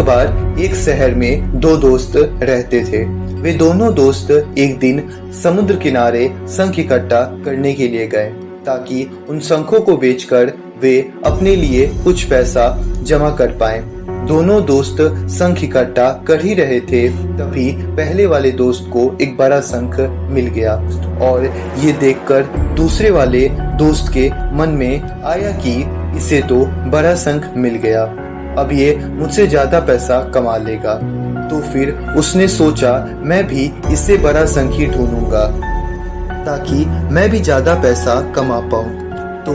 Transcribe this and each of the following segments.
बार एक शहर में दो दोस्त रहते थे। वे दोनों दोस्त एक दिन समुद्र किनारे शंख इकट्ठा करने के लिए गए ताकि उन शंखों को बेचकर वे अपने लिए कुछ पैसा जमा कर पाएं। दोनों दोस्त शंख इकट्ठा कर ही रहे थे, तभी पहले वाले दोस्त को एक बड़ा शंख मिल गया और ये देखकर दूसरे वाले दोस्त के मन में आया कि इसे तो बड़ा शंख मिल गया, अब ये मुझसे ज्यादा पैसा कमा लेगा। तो फिर उसने सोचा मैं भी इससे बड़ा शंख ही ढूंढूंगा ताकि मैं भी ज्यादा पैसा कमा पाऊं। तो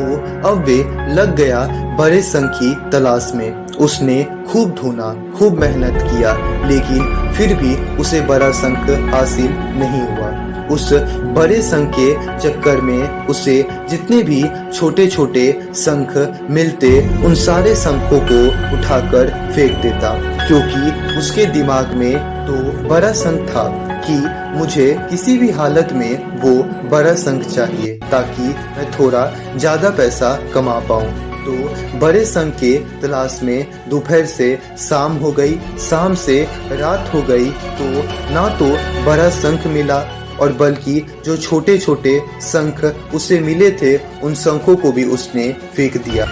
अब वे लग गया बड़े शंख की तलाश में। उसने खूब ढूंढा, खूब मेहनत किया, लेकिन फिर भी उसे बड़ा शंख हासिल नहीं हुआ। उस बड़े शंख के चक्कर में उसे जितने भी छोटे छोटे शंख मिलते उन सारे शंखों को उठाकर फेंक देता, क्योंकि उसके दिमाग में तो बड़ा शंख था कि मुझे किसी भी हालत में वो बड़ा शंख चाहिए ताकि मैं थोड़ा ज्यादा पैसा कमा पाऊं। तो बड़े शंख के तलाश में दोपहर से शाम हो गई, शाम से रात हो गई, तो ना तो बड़ा शंख मिला और बल्कि जो छोटे छोटे शंख उसे मिले थे उन शंखों को भी उसने फेंक दिया।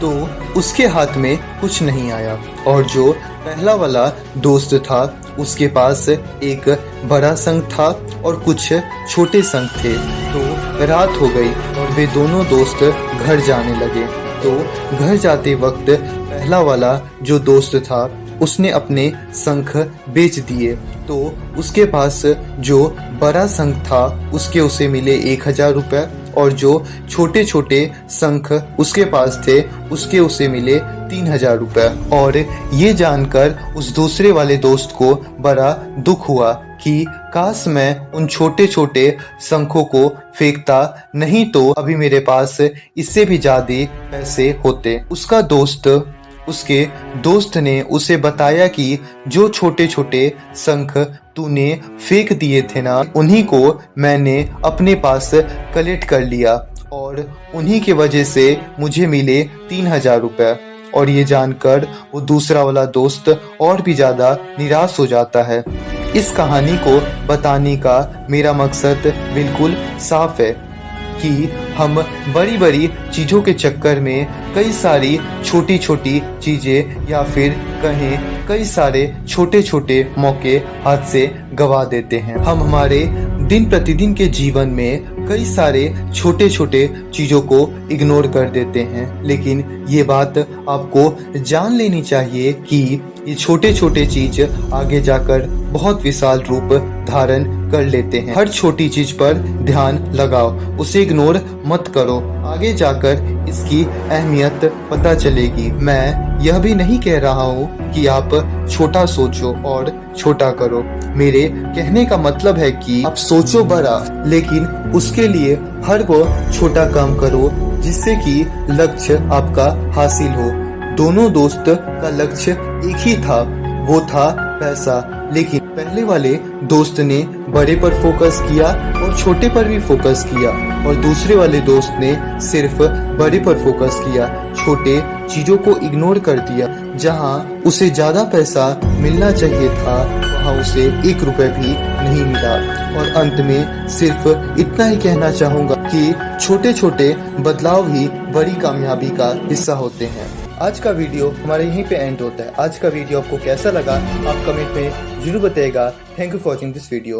तो उसके हाथ में कुछ नहीं आया और जो पहला वाला दोस्त था उसके पास एक बड़ा शंख था और कुछ छोटे शंख थे। तो रात हो गई और वे दोनों दोस्त घर जाने लगे। तो घर जाते वक्त पहला वाला जो दोस्त था उसने अपने शंख बेच दिए। तो उसके पास जो बड़ा शंख था उसके उसे मिले 1000 रुपए और जो छोटे छोटे शंख उसके पास थे उसके उसे मिले 3000 रुपए। और ये जानकर उस दूसरे वाले दोस्त को बड़ा दुख हुआ कि काश मैं उन छोटे छोटे शंखों को फेंकता, नहीं तो अभी मेरे पास इससे भी ज्यादा पैसे होते। उसके दोस्त ने उसे बताया कि जो छोटे छोटे शंख तूने फेंक दिए थे ना, उन्हीं को मैंने अपने पास कलेक्ट कर लिया और उन्हीं की वजह से मुझे मिले 3000 रुपए। और ये जानकर वो दूसरा वाला दोस्त और भी ज्यादा निराश हो जाता है। इस कहानी को बताने का मेरा मकसद बिल्कुल साफ है कि हम बड़ी बड़ी चीजों के चक्कर में कई सारी छोटी छोटी चीजें या फिर कहें कई सारे छोटे छोटे मौके हाथ से गवा देते हैं। हम हमारे दिन प्रतिदिन के जीवन में कई सारे छोटे छोटे चीजों को इग्नोर कर देते हैं, लेकिन ये बात आपको जान लेनी चाहिए कि ये छोटे छोटे चीज आगे जाकर बहुत विशाल रूप धारण कर लेते हैं। हर छोटी चीज पर ध्यान लगाओ, उसे इग्नोर मत करो, आगे जाकर इसकी अहमियत पता चलेगी। मैं यह भी नहीं कह रहा हूँ कि आप छोटा सोचो और छोटा करो। मेरे कहने का मतलब है कि आप सोचो बड़ा, लेकिन उसके लिए हर वो छोटा काम करो जिससे कि लक्ष्य आपका हासिल हो। दोनों दोस्त का लक्ष्य एक ही था, वो था पैसा, लेकिन पहले वाले दोस्त ने बड़े पर फोकस किया और छोटे पर भी फोकस किया और दूसरे वाले दोस्त ने सिर्फ बड़े पर फोकस किया, छोटे चीजों को इग्नोर कर दिया। जहां उसे ज्यादा पैसा मिलना चाहिए था वहां उसे 1 रुपए भी नहीं मिला। और अंत में सिर्फ इतना ही कहना चाहूंगा कि छोटे छोटे बदलाव ही बड़ी कामयाबी का हिस्सा होते हैं। आज का वीडियो हमारे यहीं पे एंड होता है। आज का वीडियो आपको कैसा लगा आप कमेंट में जरूर बताइएगा। Thank you for watching this video.